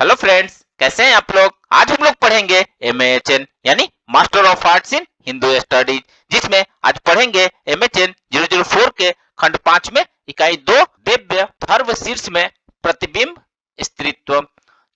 Hello friends, कैसे हैं आप लोग। आज हम लोग पढ़ेंगे MAHN यानी master of arts in Hindu studies, जिसमें आज पढ़ेंगे MHN 004 के खंड 5 में इकाई 2 दिव्य थर्व शीर्ष में प्रतिबिंब स्त्रीत्व,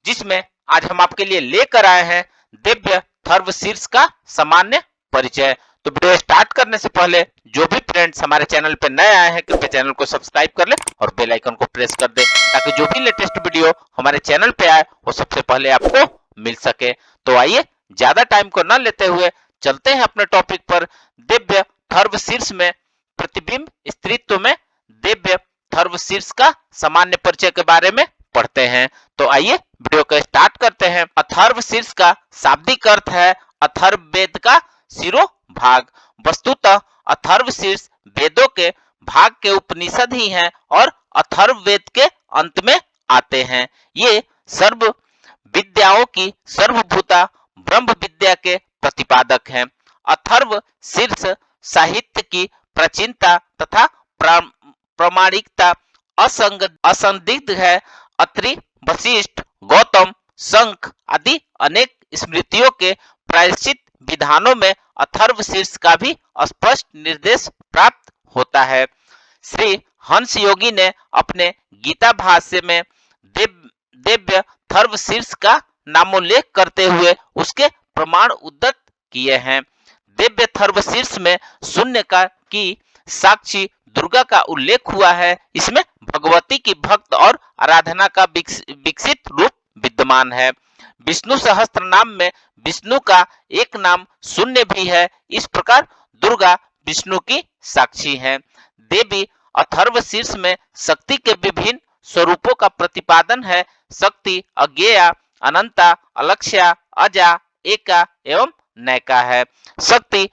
जिसमें आज हम आपके लिए लेकर आए हैं दिव्य थर्व शीर्ष का सामान्य परिचय। तो वीडियो स्टार्ट करने से पहले जो भी फ्रेंड्स हमारे चैनल पे नए आए हैं कृपया चैनल को सब्सक्राइब कर ले और बेल आइकन को प्रेस कर दे, ताकि जो भी लेटेस्ट वीडियो हमारे चैनल पे आए वो सबसे पहले आपको मिल सके। तो आइए ज्यादा टाइम को न लेते हुए चलते हैं अपने टॉपिक पर। दिव्य थर्व शीर्ष में प्रतिबिंब स्त्रीत्व में दिव्य थर्व शीर्ष का सामान्य परिचय के बारे में पढ़ते हैं। तो आइए वीडियो को स्टार्ट करते हैं। अथर्व शीर्ष का शाब्दिक अर्थ है अथर्ववेद का शिरोभाग। वस्तुतः अथर्व शीर्ष वेदों के भाग के उपनिषद ही हैं और अथर्ववेद के अंत में आते हैं। ये सर्व विद्याओं की सर्वभूता ब्रह्म विद्या के प्रतिपादक हैं। अथर्व शीर्ष साहित्य की प्राचीनता तथा प्रामाणिकता असंदिग्ध है। अत्रि, वशिष्ठ, गौतम, शंख आदि अनेक स्मृतियों के प्रायश्चित विधानों में अथर्व शीर्ष का भी स्पष्ट निर्देश प्राप्त होता है। श्री हंस योगी ने अपने गीता भाष्य में दिव्य थर्व शीर्ष का नामोल्लेख करते हुए उसके प्रमाण उद्धृत किए हैं। दिव्य थर्व शीर्ष में शून्य का की साक्षी दुर्गा का उल्लेख हुआ है। इसमें भगवती की भक्त और आराधना का विकसित रूप विद्यमान है। विष्णु सहस्त्र नाम में विष्णु का एक नाम शून्य भी है। इस प्रकार दुर्गा विष्णु की साक्षी है। देवी अथर्व शीर्ष में शक्ति के विभिन्न स्वरूपों का प्रतिपादन है। शक्ति अज्ञेया, अनंता, अलक्ष्या, अजा, एका एवं नैका है। शक्ति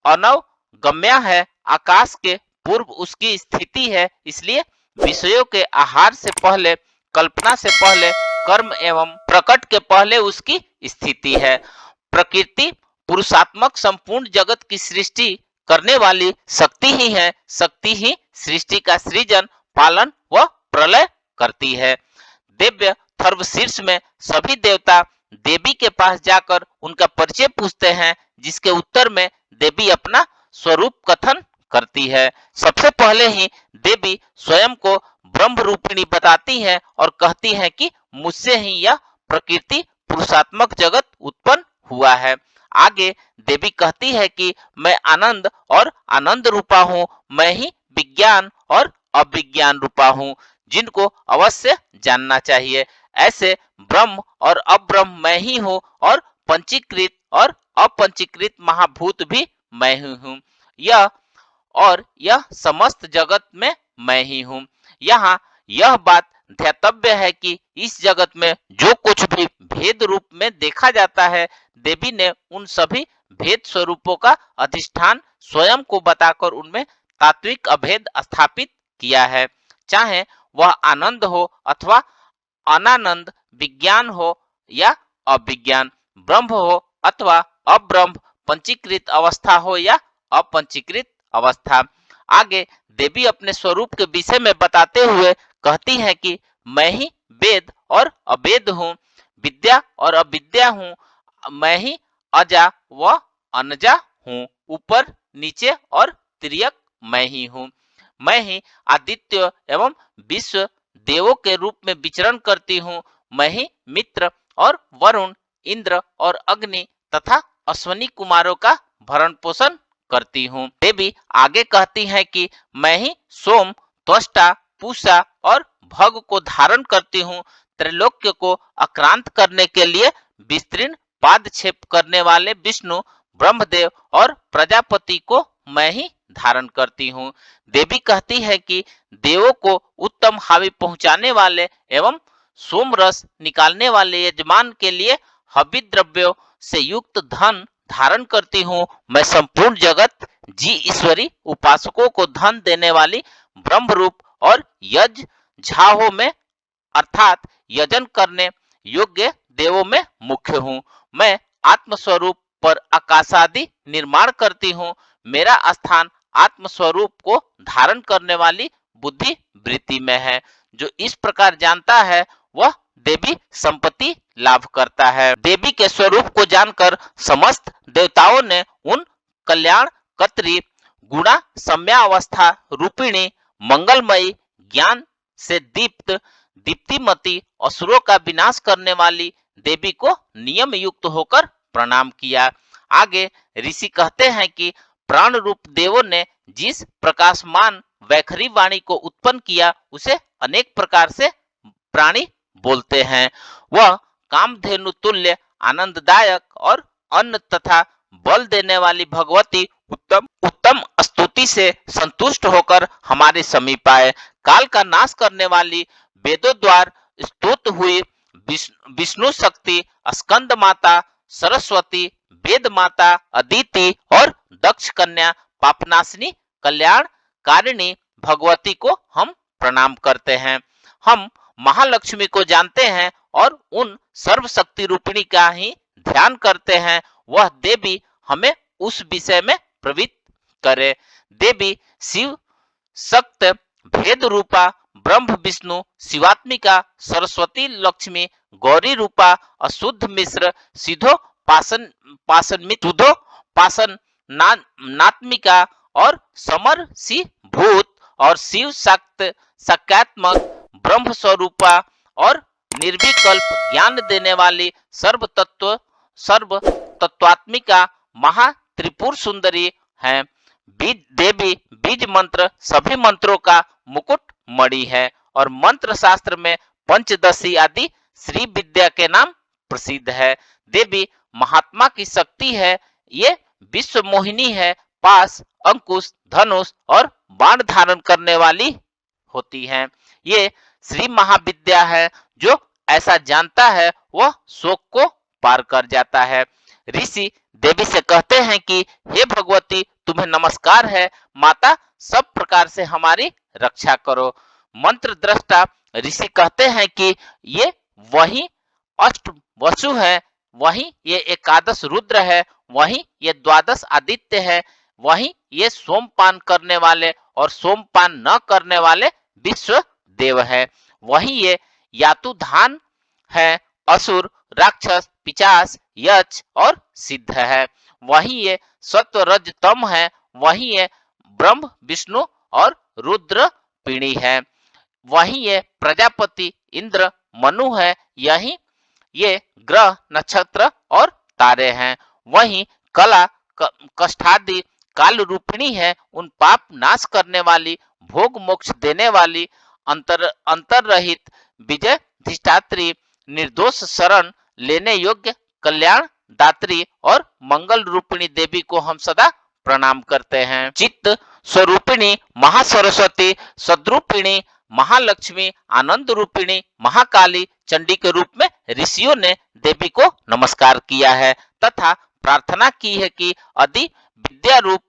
अनवगम्या है, आकाश के पूर्व उसकी स्थिति है, इसलिए विषयों के आहार से पहले, कल्पना से पहले, कर्म एवं प्रकट के पहले उसकी स्थिति है। प्रकृति पुरुषात्मक संपूर्ण जगत की सृष्टि करने वाली शक्ति ही है। शक्ति ही सृष्टि का सृजन, पालन व प्रलय करती है। दिव्य थर्व शीर्ष में सभी देवता देवी के पास जाकर उनका परिचय पूछते हैं, जिसके उत्तर में देवी अपना स्वरूप कथन करती है। सबसे पहले ही देवी स्वयं को ब्रह्म रूपिणी बताती है और कहती है कि मुझसे ही यह प्रकृति पुरुषात्मक जगत उत्पन्न हुआ है। आगे देवी कहती है कि मैं आनंद और आनंद रूपा हूँ, मैं ही विज्ञान और अविज्ञान रूपा हूँ, जिनको अवश्य जानना चाहिए। ऐसे ब्रह्म और अब्रह्म मैं ही हूँ और पंचीकृत और अपंचीकृत महाभूत भी मैं ही हूँ। यह समस्त जगत में मैं ही हूँ। यहाँ यह बात ध्यातव्य है कि इस जगत में जो कुछ भी भेद रूप में देखा जाता है, देवी ने उन सभी भेद स्वरूपों का अधिष्ठान स्वयं को बताकर उनमें तात्विक अभेद स्थापित किया है। चाहे वह आनंद हो अथवा अनानंद, विज्ञान हो या अविज्ञान, ब्रह्म हो अथवा अब्रह्म, पंचीकृत अवस्था हो या अपंचीकृत अवस्था। आगे देवी अपने स्वरूप के विषय में बताते हुए कहती है कि मैं ही वेद और अवेद हूँ, विद्या और अविद्या हूँ, मैं ही अजा व अनजा हूँ, ऊपर नीचे और तिर्यक मैं ही हूँ। मैं ही आदित्य एवं विश्व देवों के रूप में विचरण करती हूँ। मैं ही मित्र और वरुण, इंद्र और अग्नि तथा अश्वनी कुमारों का भरण पोषण करती हूँ। देवी आगे कहती है कि मैं ही सोम, त्वष्टा, पूषा और भग को धारण करती हूँ। त्रैलोक्य को आक्रांत करने के लिए विस्तीर्ण पादक्षेप करने वाले विष्णु, ब्रह्मदेव और प्रजापति को मैं ही धारण करती हूँ। देवी कहती है कि देवों को उत्तम हावि पहुंचाने वाले एवं सोम रस निकालने वाले यजमान के लिए हवि द्रव्यों से युक्त धन धारण करती हूँ। मैं संपूर्ण जगत जी ईश्वरी उपासकों को धन देने वाली ब्रह्म रूप और यज झाओं में अर्थात यजन करने योग्य देवों में मुख्य हूँ। मैं आत्मस्वरूप पर आकाशादि निर्माण करती हूँ। मेरा स्थान आत्मस्वरूप को धारण करने वाली बुद्धि वृत्ति में है। जो इस प्रकार जानता है वह देवी संपत्ति लाभ करता है। देवी के स्वरूप को जानकर समस्त देवताओं ने उन कल्याणकर्त्री गुणा सम्यावस्था रूपिणी मंगलमयी ज्ञान से दीप्त दीप्तिमती असुरों का विनाश करने वाली देवी को नियम युक्त होकर प्रणाम किया। आगे ऋषि कहते हैं कि प्राण रूप देवों ने जिस प्रकाशमान वैखरी वाणी को उत्पन्न किया उसे अनेक प्रकार से प्राणी बोलते हैं। वह कामधेनु तुल्य आनंददायक और अन्न तथा बल देने वाली भगवती उत्तम उत्तम स्तुति से संतुष्ट होकर हमारे समीप आए। काल का नाश करने वाली वेदों द्वार स्तुत हुई विष्णु शक्ति स्कंद माता सरस्वती वेद माता अदिति और दक्ष कन्या पापनाशिनी कल्याणकारिणी भगवती को हम प्रणाम करते हैं। हम महालक्ष्मी को जानते हैं और उन सर्वशक्ति रूपिणी का ही ध्यान करते हैं। वह देवी हमें उस विषय में प्रवृत्त करे। देवी शिव शक्त भेद रूपा ब्रह्म विष्णु शिवात्मिका सरस्वती लक्ष्मी गौरी रूपा अशुद्ध मिश्र सिद्धो पासन नात्मिका और समर सी भूत और शिव शक्त शक्यात्मक ब्रह्म स्वरूपा और निर्विकल्प ज्ञान देने वाली सर्व तत्वात्मिका महा त्रिपुर सुंदरी है। देवी बीज मंत्र सभी मंत्रों का मुकुट मणि है और मंत्र शास्त्र में पंचदशी आदि श्री विद्या के नाम प्रसिद्ध है। देवी महात्मा की शक्ति है। ये विश्व मोहिनी है। पास अंकुश धनुष और बाण धारण करने वाली होती हैं। ये श्री महाविद्या है। जो ऐसा जानता है वह शोक को पार कर जाता है। ऋषि देवी से कहते हैं कि हे भगवती तुम्हें नमस्कार है। माता सब प्रकार से हमारी रक्षा करो। मंत्र दृष्टा ऋषि कहते हैं कि ये वही अष्ट वसु है, वही ये एकादश रुद्र है, वही ये द्वादश आदित्य है, वही ये सोमपान करने वाले और सोमपान न करने वाले विश्व देव है, वही ये यातुधान है, असुर राक्षस पिचास यक्ष और सिद्ध है, वही ये सत्व रज तम है, वही ये ब्रह्म विष्णु और रुद्र पीणी है, वही ये प्रजापति इंद्र मनु है, यही ये ग्रह नक्षत्र और तारे हैं, वही कला कष्टादि काल रूपिणी है, उन पाप नाश करने वाली भोग मोक्ष देने वाली अंतर रहित विजय धिष्ठात्री निर्दोष शरण लेने योग्य कल्याण दात्री और मंगल रूपिणी देवी को हम सदा प्रणाम करते हैं। चित्त स्वरूपिणी महासरस्वती सद्रूपिणी महालक्ष्मी आनंद रूपिणी महाकाली चंडी के रूप में ऋषियों ने देवी को नमस्कार किया है तथा प्रार्थना की है कि आदि विद्या रूप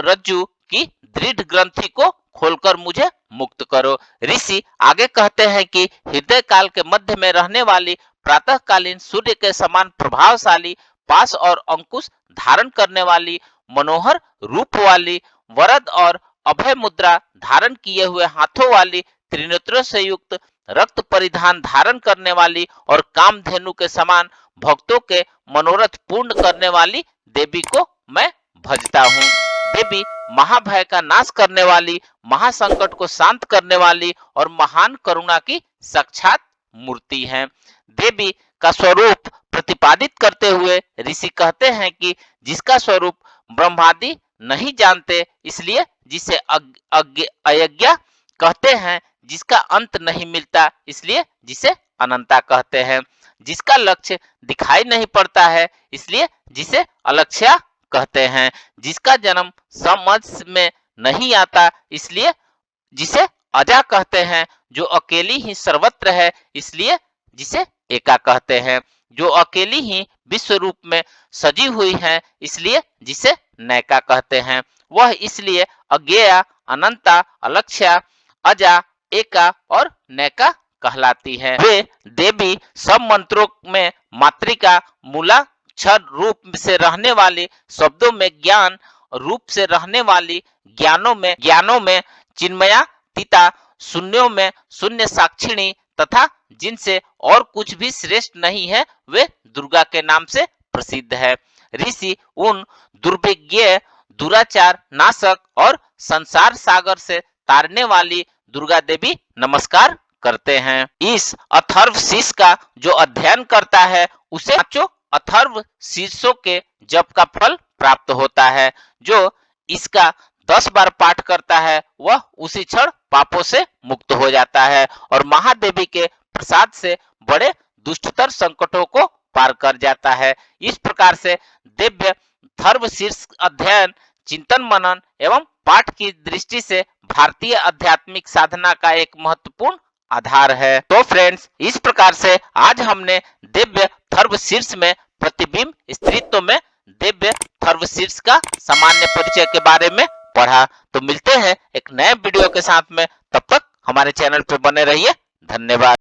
रज्जु की दृढ़ ग्रंथि को खोलकर मुझे मुक्त करो। ऋषि आगे कहते हैं कि हृदय काल के मध्य में रहने वाली प्रातःकालीन सूर्य के समान प्रभावशाली पास और अंकुश धारण करने वाली मनोहर रूप वाली वरद और अभय मुद्रा धारण किए हुए हाथों वाली त्रिनेत्रों से युक्त रक्त परिधान धारण करने वाली और कामधेनु के समान भक्तों के मनोरथ पूर्ण करने वाली देवी को मैं भजता हूँ। देवी महाभय का नाश करने वाली महासंकट को शांत करने वाली और महान करुणा की साक्षात मूर्ति है। देवी का स्वरूप प्रतिपादित करते हुए ऋषि कहते हैं कि जिसका स्वरूप ब्रह्मादि नहीं जानते इसलिए जिसे अयज्ञा कहते हैं, जिसका अंत नहीं मिलता इसलिए जिसे अनंता कहते हैं, जिसका लक्ष्य दिखाई नहीं पड़ता है इसलिए जिसे अलक्ष्या कहते हैं, जिसका जन्म समझ में नहीं आता इसलिए जिसे अजा कहते हैं, जो अकेली ही सर्वत्र है इसलिए जिसे एका कहते हैं, जो अकेली ही विश्व रूप में सजी हुई है इसलिए जिसे नैका कहते हैं, वह इसलिए अज्ञेया अनंता अलक्ष्या अजा एका और नैका कहलाती है। वे देवी सब मंत्रों में मातृका मूलाक्षर रूप से रहने वाली, शब्दों में ज्ञान रूप से रहने वाली, ज्ञानों में चिन्मया तीता, शून्यों में शून्य साक्षिणी, तथा जिनसे और कुछ भी श्रेष्ठ नहीं है वे दुर्गा के नाम से प्रसिद्ध है। ऋषि उन दुर्भिज्ञ, दुराचार नाशक और संसार सागर से तारने वाली दुर्गा देवी नमस्कार करते हैं। इस अथर्व शीर्ष का जो अध्ययन करता है उसे पांचों अथर्व शीर्षों के जप का फल प्राप्त होता है। जो इसका 10 बार पाठ करता है वह उसी क्षण पापों से मुक्त हो जाता है और महादेवी के प्रसाद से बड़े दुष्टतर संकटों को पार कर जाता है। इस प्रकार से दिव्य थर्व शीर्ष अध्ययन, चिंतन मनन एवं पाठ की दृष्टि से भारतीय आध्यात्मिक साधना का एक महत्वपूर्ण आधार है। तो फ्रेंड्स, इस प्रकार से आज हमने दिव्य थर्व शीर्ष में प्रतिबिंब स्त्रीत्व में दिव्य थर्व शीर्ष का सामान्य परिचय के बारे में पढ़ा। तो मिलते हैं एक नए वीडियो के साथ में, तब तक हमारे चैनल पर बने रहिए। धन्यवाद।